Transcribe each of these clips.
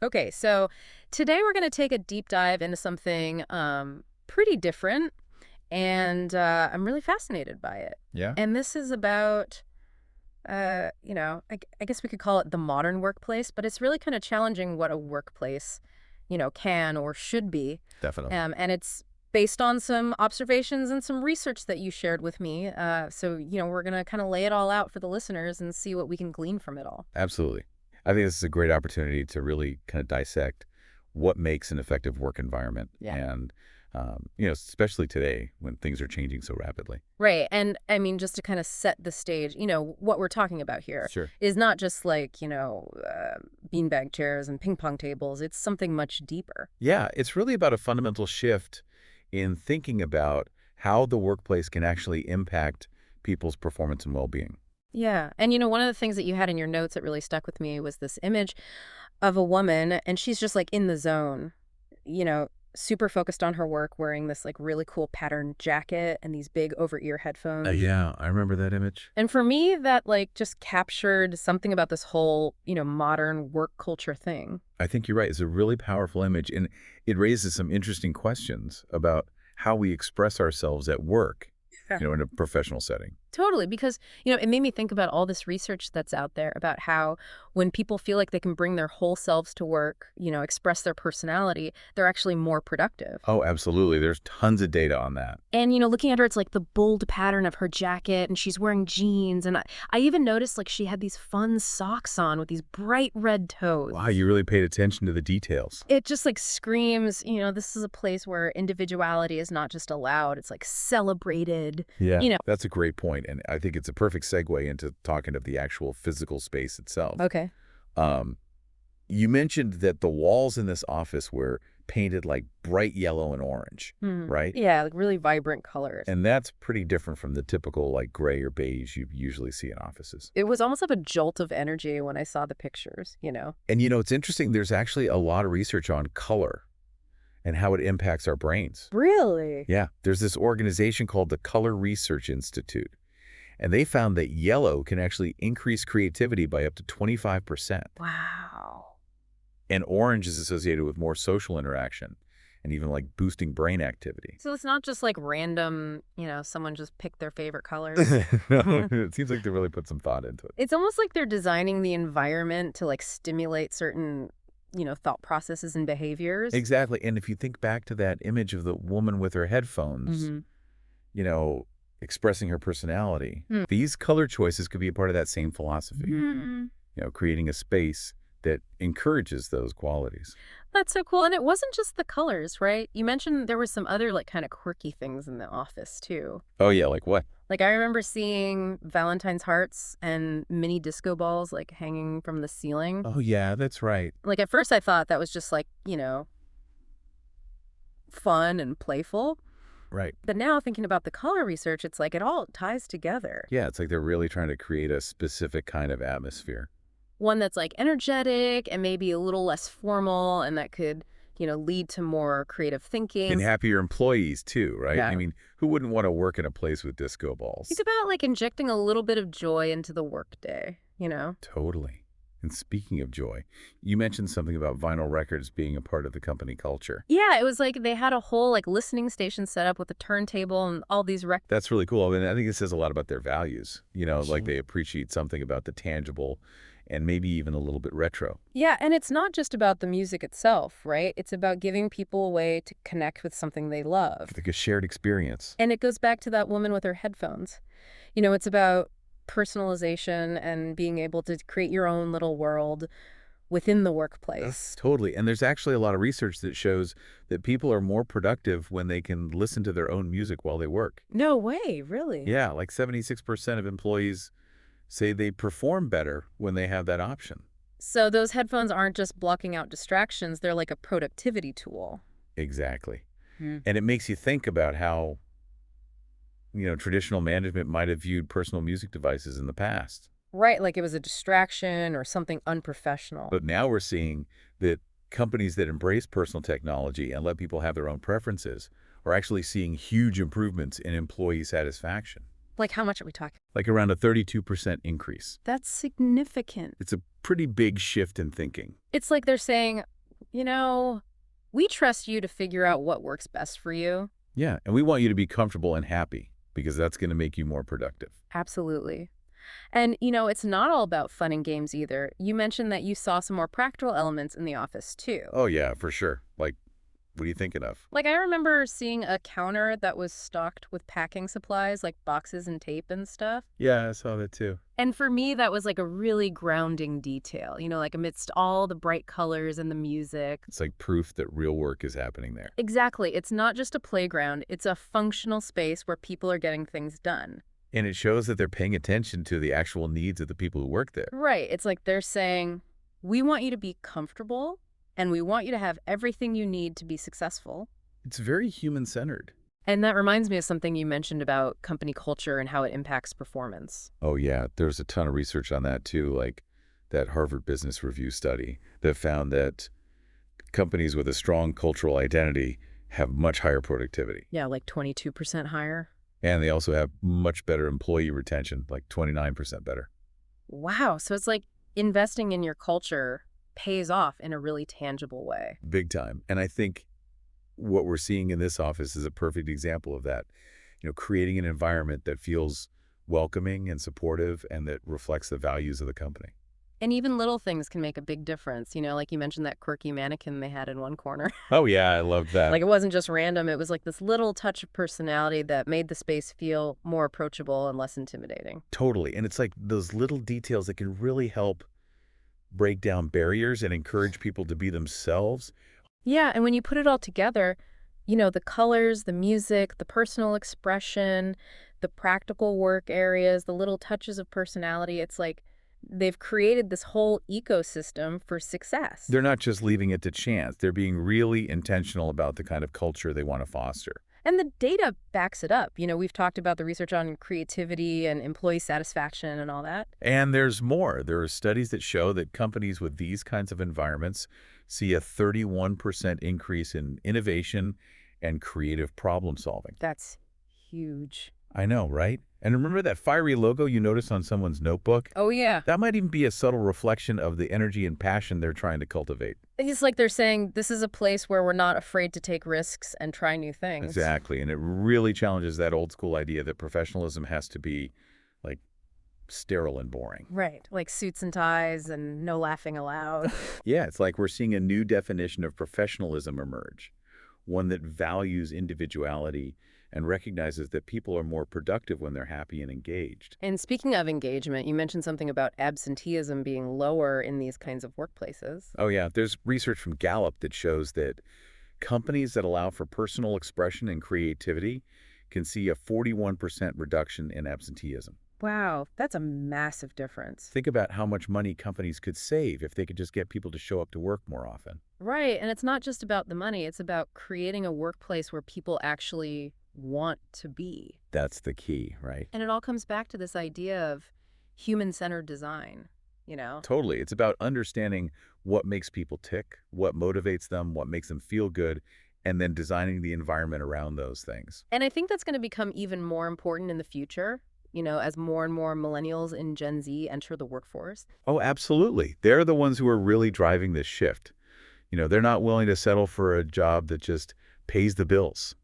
Okay, so today we're going to take a deep dive into something pretty different, and I'm really fascinated by it. Yeah? And this is about, I guess we could call it the modern workplace, but it's really kind of challenging what a workplace, can or should be. Definitely. And it's based on some observations and some research that you shared with me. So we're going to kind of lay it all out for the listeners and see what we can glean from it all. Absolutely. I think this is a great opportunity to really kind of dissect what makes an effective work environment Yeah. and, especially today when things are changing so rapidly. Right. And I mean, just to kind of set the stage, what we're talking about here Sure. is not just like, beanbag chairs and ping pong tables. It's something much deeper. Yeah, it's really about a fundamental shift in thinking about how the workplace can actually impact people's performance and well-being. Yeah. And, one of the things that you had in your notes that really stuck with me was this image of a woman, and she's just like in the zone, you know, super focused on her work, wearing this like really cool patterned jacket and these big over ear headphones. Yeah, I remember that image. And for me, that like just captured something about this whole, modern work culture thing. I think you're right. It's a really powerful image, and it raises some interesting questions about how we express ourselves at work, in a professional setting. Totally, because, it made me think about all this research that's out there about how when people feel like they can bring their whole selves to work, express their personality, they're actually more productive. Oh, absolutely. There's tons of data on that. And, looking at her, it's like the bold pattern of her jacket, and she's wearing jeans. And I even noticed like she had these fun socks on with these bright red toes. Wow, you really paid attention to the details. It just like screams, this is a place where individuality is not just allowed, it's like celebrated, Yeah, you know. that's a great point, and I think it's a perfect segue into talking of the actual physical space itself. Okay. Um, you mentioned that the walls in this office were painted like bright yellow and orange, right? Yeah, like really vibrant colors. And that's pretty different from the typical like gray or beige you usually see in offices. It was almost like a jolt of energy when I saw the pictures. And it's interesting, there's actually a lot of research on color and how it impacts our brains. Really? Yeah, there's this organization called the Color Research Institute, and they found that yellow can actually increase creativity by up to 25%. Wow. And orange is associated with more social interaction and even like boosting brain activity. So it's not just like random, someone just picked their favorite colors. No, it seems like they really put some thought into it. It's almost like they're designing the environment to like stimulate certain, thought processes and behaviors. Exactly. And if you think back to that image of the woman with her headphones, Hmm. you know, expressing her personality, Hmm. these color choices could be a part of that same philosophy, creating a space that encourages those qualities. That's so cool. And it wasn't just the colors, right? You mentioned there was some other like kind of quirky things in the office too. Oh, yeah, like what? Like I remember seeing Valentine's hearts and mini disco balls like hanging from the ceiling. Oh, yeah, that's right. Like at first I thought that was just like, fun and playful. Right. But now thinking about the color research, it's like it all ties together. Yeah, it's like they're really trying to create a specific kind of atmosphere. One that's like energetic and maybe a little less formal, and that could, lead to more creative thinking. And happier employees, too, right? Yeah. I mean, who wouldn't want to work in a place with disco balls? It's about like injecting a little bit of joy into the workday. Totally. And speaking of joy, you mentioned something about vinyl records being a part of the company culture. Yeah, it was like they had a whole like listening station set up with a turntable and all these records. That's really cool. I mean, I think it says a lot about their values. Like they appreciate something about the tangible and maybe even a little bit retro. Yeah, and it's not just about the music itself, right? It's about giving people a way to connect with something they love. Like a shared experience. And it goes back to that woman with her headphones. It's about personalization and being able to create your own little world within the workplace. Totally. And there's actually a lot of research that shows that people are more productive when they can listen to their own music while they work. No way, really? Yeah, like 76% of employees say they perform better when they have that option. So those headphones aren't just blocking out distractions, they're like a productivity tool. Exactly. Hmm. And it makes you think about how, traditional management might have viewed personal music devices in the past. Right, like it was a distraction or something unprofessional. But now we're seeing that companies that embrace personal technology and let people have their own preferences are actually seeing huge improvements in employee satisfaction. Like how much are we talking? Like around a 32% increase. That's significant. It's a pretty big shift in thinking. It's like they're saying, you know, we trust you to figure out what works best for you. Yeah, and we want you to be comfortable and happy because that's going to make you more productive. Absolutely. And, it's not all about fun and games either. You mentioned that you saw some more practical elements in the office, too. Oh, yeah, for sure. Like, what are you thinking of? Like, I remember seeing a counter that was stocked with packing supplies, like boxes and tape and stuff. Yeah, I saw that too. And for me, that was like a really grounding detail, like amidst all the bright colors and the music. It's like proof that real work is happening there. Exactly. It's not just a playground, it's a functional space where people are getting things done. And it shows that they're paying attention to the actual needs of the people who work there. Right. It's like they're saying, we want you to be comfortable and we want you to have everything you need to be successful. It's very human-centered. And that reminds me of something you mentioned about company culture and how it impacts performance. Oh, yeah, there's a ton of research on that too, like that Harvard Business Review study that found that companies with a strong cultural identity have much higher productivity. Yeah, like 22% higher. And they also have much better employee retention, like 29% better. Wow. So it's like investing in your culture pays off in a really tangible way. Big time. And I think what we're seeing in this office is a perfect example of that. Creating an environment that feels welcoming and supportive and that reflects the values of the company. And even little things can make a big difference. Like you mentioned that quirky mannequin they had in one corner. Oh, yeah, I love that. Like it wasn't just random. It was like this little touch of personality that made the space feel more approachable and less intimidating. Totally. And it's like those little details that can really help break down barriers and encourage people to be themselves. Yeah, and when you put it all together, the colors, the music, the personal expression, the practical work areas, the little touches of personality, it's like they've created this whole ecosystem for success. They're not just leaving it to chance. They're being really intentional about the kind of culture they want to foster. And the data backs it up. We've talked about the research on creativity and employee satisfaction and all that. And there's more. There are studies that show that companies with these kinds of environments see a 31% increase in innovation and creative problem solving. That's huge. I know, right? And remember that fiery logo you noticed on someone's notebook? Oh, yeah. That might even be a subtle reflection of the energy and passion they're trying to cultivate. It's like they're saying this is a place where we're not afraid to take risks and try new things. Exactly. And it really challenges that old school idea that professionalism has to be, like, sterile and boring. Right. Like suits and ties and no laughing aloud. Yeah, it's like we're seeing a new definition of professionalism emerge, one that values individuality and recognizes that people are more productive when they're happy and engaged. And speaking of engagement, you mentioned something about absenteeism being lower in these kinds of workplaces. Oh, yeah. There's research from Gallup that shows that companies that allow for personal expression and creativity can see a 41% reduction in absenteeism. Wow, that's a massive difference. Think about how much money companies could save if they could just get people to show up to work more often. Right, and it's not just about the money. It's about creating a workplace where people actually want to be. That's the key, right? And it all comes back to this idea of human-centered design. Totally. It's about understanding what makes people tick, what motivates them, what makes them feel good, and then designing the environment around those things. And I think that's going to become even more important in the future, as more and more millennials and Gen Z enter the workforce. Oh, absolutely. They're the ones who are really driving this shift. They're not willing to settle for a job that just pays the bills.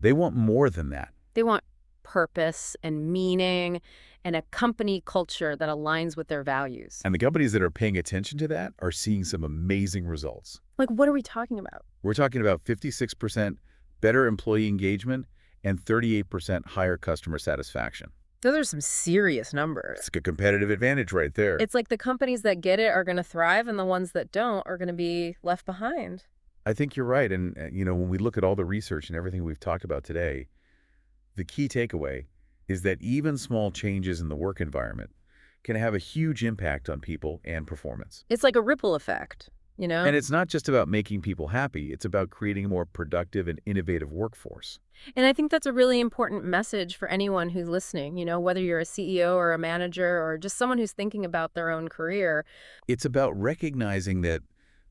They want more than that. They want purpose and meaning and a company culture that aligns with their values. And the companies that are paying attention to that are seeing some amazing results. Like, what are we talking about? We're talking about 56% better employee engagement and 38% higher customer satisfaction. Those are some serious numbers. It's a competitive advantage right there. It's like the companies that get it are going to thrive and the ones that don't are going to be left behind. I think you're right. And, when we look at all the research and everything we've talked about today, the key takeaway is that even small changes in the work environment can have a huge impact on people and performance. It's like a ripple effect. And it's not just about making people happy. It's about creating a more productive and innovative workforce. And I think that's a really important message for anyone who's listening, whether you're a CEO or a manager or just someone who's thinking about their own career. It's about recognizing that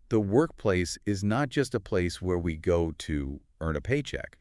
the workplace is not just a place where we go to earn a paycheck.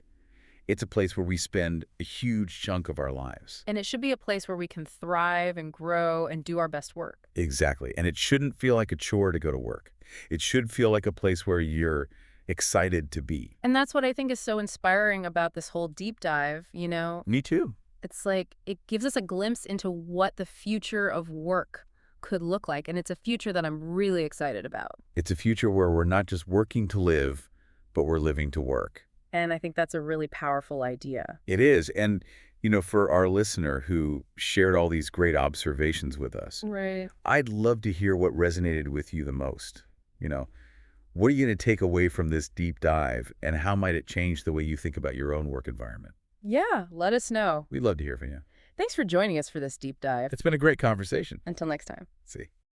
It's a place where we spend a huge chunk of our lives. And it should be a place where we can thrive and grow and do our best work. Exactly. And it shouldn't feel like a chore to go to work. It should feel like a place where you're excited to be. And that's what I think is so inspiring about this whole deep dive. Me too. It's like it gives us a glimpse into what the future of work could look like. And it's a future that I'm really excited about. It's a future where we're not just working to live, but we're living to work. And I think that's a really powerful idea. It is. And, for our listener who shared all these great observations with us, Right. I'd love to hear what resonated with you the most. What are you going to take away from this deep dive, and how might it change the way you think about your own work environment? Yeah, let us know. We'd love to hear from you. Thanks for joining us for this deep dive. It's been a great conversation. Until next time. See.